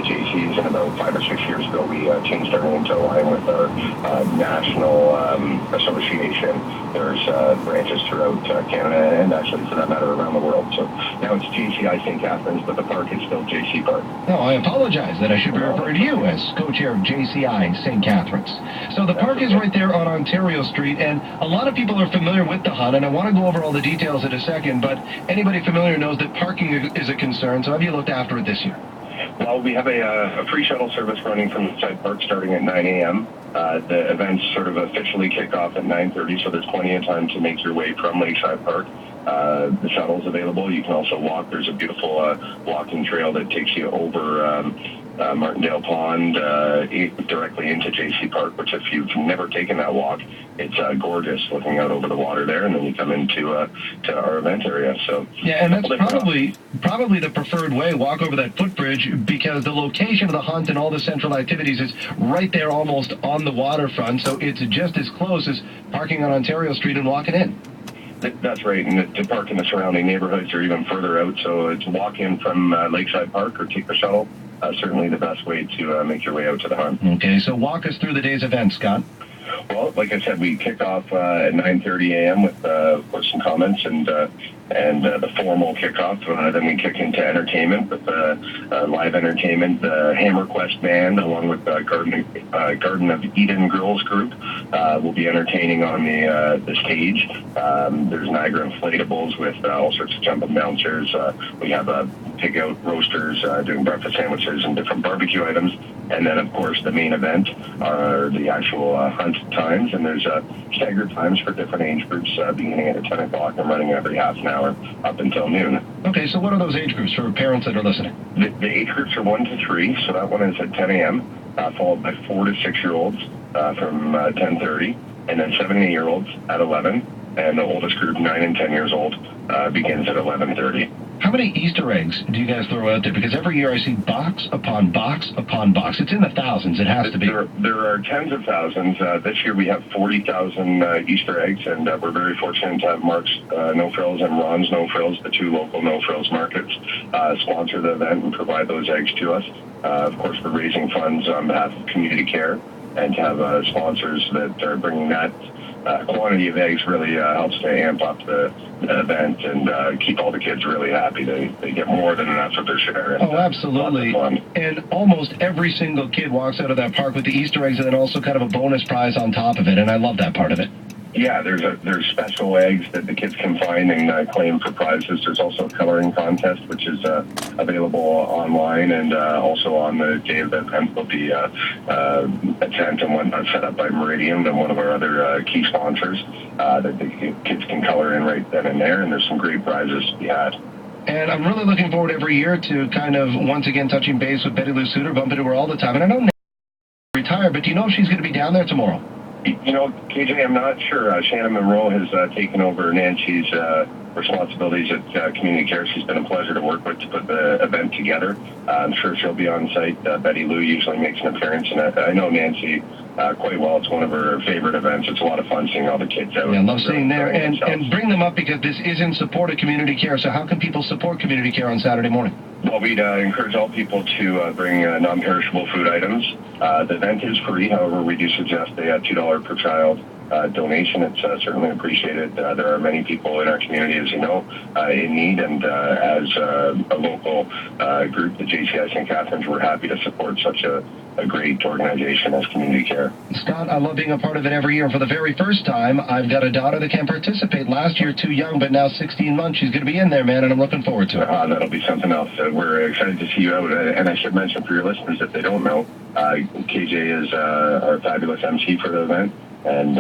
JCs, and about 5 or 6 years ago we changed our name to align with our national association. There's branches throughout Canada and actually, for that matter, around the world. So now it's JCI St. Catharines, but the park is still JC Park. No, I apologize that I should be referring to you as co-chair of JCI St. Catharines. So the park is right there on Ontario Street, and a lot of people are familiar with the hunt, and I want to go over all the details in a second, but anybody familiar knows that parking is a concern. So have you looked after it this year? Well, we have a free shuttle service running from Lakeside Park starting at 9 a.m. The events sort of officially kick off at 9:30, so there's plenty of time to make your way from Lakeside Park. The shuttle's available. You can also walk. There's a beautiful walking trail that takes you over Martindale Pond directly into JC Park, which if you've never taken that walk, it's gorgeous looking out over the water there, and then you come into to our event area. So yeah, and that's probably the preferred way, walk over that footbridge, because the location of the hunt and all the central activities is right there almost on the waterfront, so it's just as close as parking on Ontario Street and walking in. That's right, and to park in the surrounding neighborhoods or even further out, so it's walk in from Lakeside Park or take the shuttle. Certainly the best way to make your way out to the hunt. Okay, so walk us through the day's event, Scott. Well, like I said, we kick off at 9:30 a.m. with some comments and the formal kickoff. Then we kick into entertainment with live entertainment. The Hammer Quest Band, along with Garden of Eden Girls Group, will be entertaining on the stage. There's Niagara Inflatables with all sorts of jumping bouncers. We have pig-out roasters doing breakfast sandwiches and different barbecue items. And then, of course, the main event are the actual hunt times, and there's staggered times for different age groups, beginning at 10 o'clock and running every half an hour up until noon. Okay, so what are those age groups for parents that are listening? The age groups are 1 to 3, so that one is at 10 a.m., followed by 4 to 6-year-olds from 10:30, and then 7 and 8-year-olds at 11, and the oldest group, 9 and 10 years old, begins at 11:30. How many Easter eggs do you guys throw out there? Because every year I see box upon box upon box. It's in the thousands. It has to be. There are tens of thousands. This year we have 40,000 Easter eggs, and we're very fortunate to have Mark's No Frills and Ron's No Frills, the two local No Frills markets, sponsor the event and provide those eggs to us. Of course, we're raising funds on behalf of community care, and to have sponsors that are bringing that quantity of eggs really helps to amp up the event and keep all the kids really happy. They get more than enough of their share. Oh, absolutely. And almost every single kid walks out of that park with the Easter eggs and then also kind of a bonus prize on top of it, and I love that part of it. Yeah, there's special eggs that the kids can find and claim for prizes. There's also a coloring contest, which is available online, and also on the day of the event will be a tent and whatnot set up by Meridian, and one of our other key sponsors, that the kids can color in right then and there, and there's some great prizes to be had. And I'm really looking forward every year to kind of once again touching base with Betty Lou Suter, bumping into her all the time. And I know retired, but do you know if she's going to be down there tomorrow? You know, KJ, I'm not sure. Shannon Monroe has taken over Nancy's responsibilities at Community Care. She's been a pleasure to work with to put the event together. I'm sure she'll be on site. Betty Lou usually makes an appearance, and I know Nancy quite well. It's one of her favorite events. It's a lot of fun seeing all the kids out. Yeah, I love seeing there. And bring them up, because this is in support of Community Care. So how can people support Community Care on Saturday morning? Well, we'd encourage all people to bring non-perishable food items. The event is free. However, we do suggest a $2 per child donation. It's certainly appreciated. There are many people in our community, as you know, in need, and as a local group, the JCI St. Catharines, we're happy to support such a great organization as Community Care. Scott, I love being a part of it every year. For the very first time, I've got a daughter that can participate. Last year, too young, but now 16 months. She's going to be in there, man, and I'm looking forward to it. That'll be something else. We're excited to see you out. And I should mention for your listeners, if they don't know, KJ is our fabulous MC for the event. And